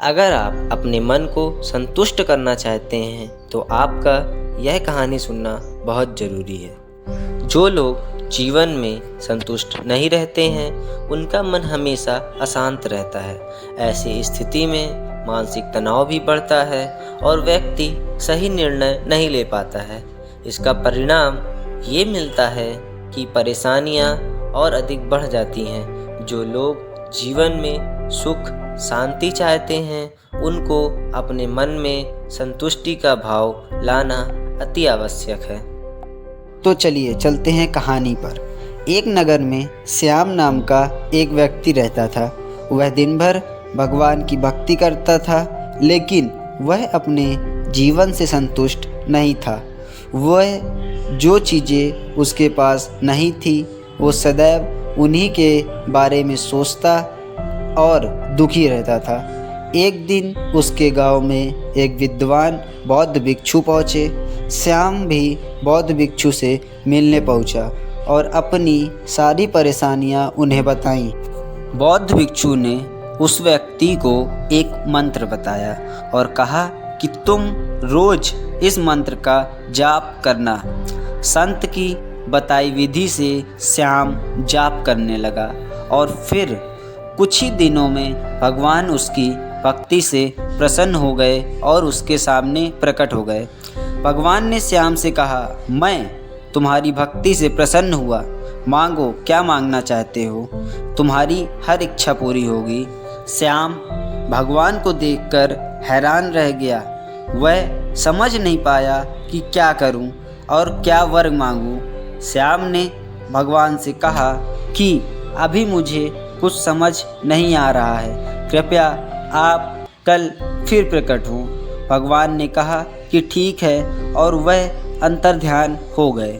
अगर आप अपने मन को संतुष्ट करना चाहते हैं तो आपका यह कहानी सुनना बहुत ज़रूरी है। जो लोग जीवन में संतुष्ट नहीं रहते हैं उनका मन हमेशा अशांत रहता है। ऐसी स्थिति में मानसिक तनाव भी बढ़ता है और व्यक्ति सही निर्णय नहीं ले पाता है। इसका परिणाम ये मिलता है कि परेशानियां और अधिक बढ़ जाती हैं। जो लोग जीवन में सुख शांति चाहते हैं उनको अपने मन में संतुष्टि का भाव लाना अति आवश्यक है। तो चलिए चलते हैं कहानी पर। एक नगर में श्याम नाम का एक व्यक्ति रहता था। वह दिन भर भगवान की भक्ति करता था, लेकिन वह अपने जीवन से संतुष्ट नहीं था। वह जो चीज़ें उसके पास नहीं थी वो सदैव उन्हीं के बारे में सोचता और दुखी रहता था। एक दिन उसके गांव में एक विद्वान बौद्ध भिक्षु पहुँचे। श्याम भी बौद्ध भिक्षु से मिलने पहुंचा और अपनी सारी परेशानियां उन्हें बताईं। बौद्ध भिक्षु ने उस व्यक्ति को एक मंत्र बताया और कहा कि तुम रोज इस मंत्र का जाप करना। संत की बताई विधि से श्याम जाप करने लगा और फिर कुछ ही दिनों में भगवान उसकी भक्ति से प्रसन्न हो गए और उसके सामने प्रकट हो गए। भगवान ने श्याम से कहा, मैं तुम्हारी भक्ति से प्रसन्न हुआ, मांगो क्या मांगना चाहते हो, तुम्हारी हर इच्छा पूरी होगी। श्याम भगवान को देखकर हैरान रह गया। वह समझ नहीं पाया कि क्या करूं और क्या वर मांगूं। श्याम ने भगवान से कहा कि अभी मुझे कुछ समझ नहीं आ रहा है, कृपया आप कल फिर प्रकट हो। भगवान ने कहा कि ठीक है और वह अंतर्ध्यान हो गए।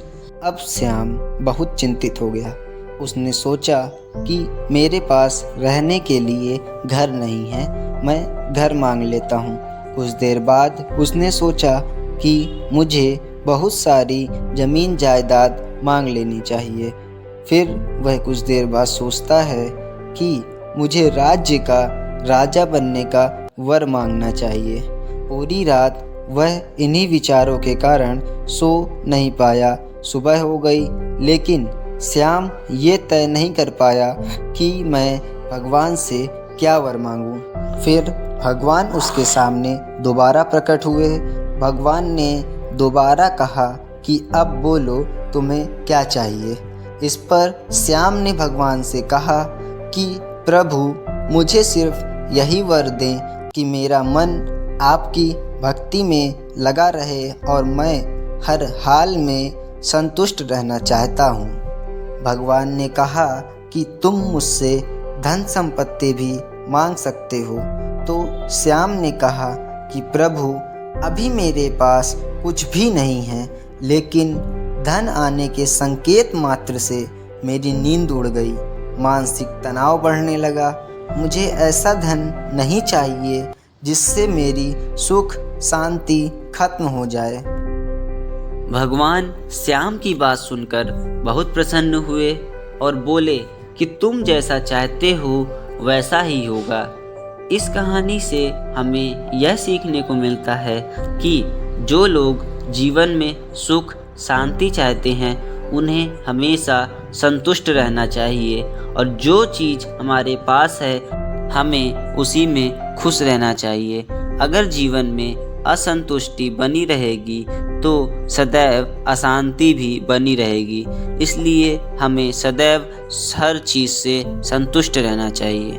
अब श्याम बहुत चिंतित हो गया। उसने सोचा कि मेरे पास रहने के लिए घर नहीं है, मैं घर मांग लेता हूँ। कुछ देर बाद उसने सोचा कि मुझे बहुत सारी ज़मीन जायदाद मांग लेनी चाहिए। फिर वह कुछ देर बाद सोचता है कि मुझे राज्य का राजा बनने का वर मांगना चाहिए। पूरी रात वह इन्हीं विचारों के कारण सो नहीं पाया। सुबह हो गई, लेकिन श्याम ये तय नहीं कर पाया कि मैं भगवान से क्या वर मांगूं। फिर भगवान उसके सामने दोबारा प्रकट हुए। भगवान ने दोबारा कहा कि अब बोलो तुम्हें क्या चाहिए। इस पर श्याम ने भगवान से कहा कि प्रभु मुझे सिर्फ यही वर दें कि मेरा मन आपकी भक्ति में लगा रहे और मैं हर हाल में संतुष्ट रहना चाहता हूँ। भगवान ने कहा कि तुम मुझसे धन संपत्ति भी मांग सकते हो। तो श्याम ने कहा कि प्रभु अभी मेरे पास कुछ भी नहीं है, लेकिन धन आने के संकेत मात्र से मेरी नींद उड़ गई, मानसिक तनाव बढ़ने लगा। मुझे ऐसा धन नहीं चाहिए जिससे मेरी सुख शांति खत्म हो जाए। भगवान श्याम की बात सुनकर बहुत प्रसन्न हुए और बोले कि तुम जैसा चाहते हो वैसा ही होगा। इस कहानी से हमें यह सीखने को मिलता है कि जो लोग जीवन में सुख शांति चाहते हैं उन्हें हमेशा संतुष्ट रहना चाहिए और जो चीज़ हमारे पास है हमें उसी में खुश रहना चाहिए। अगर जीवन में असंतुष्टि बनी रहेगी तो सदैव अशांति भी बनी रहेगी। इसलिए हमें सदैव हर चीज़ से संतुष्ट रहना चाहिए।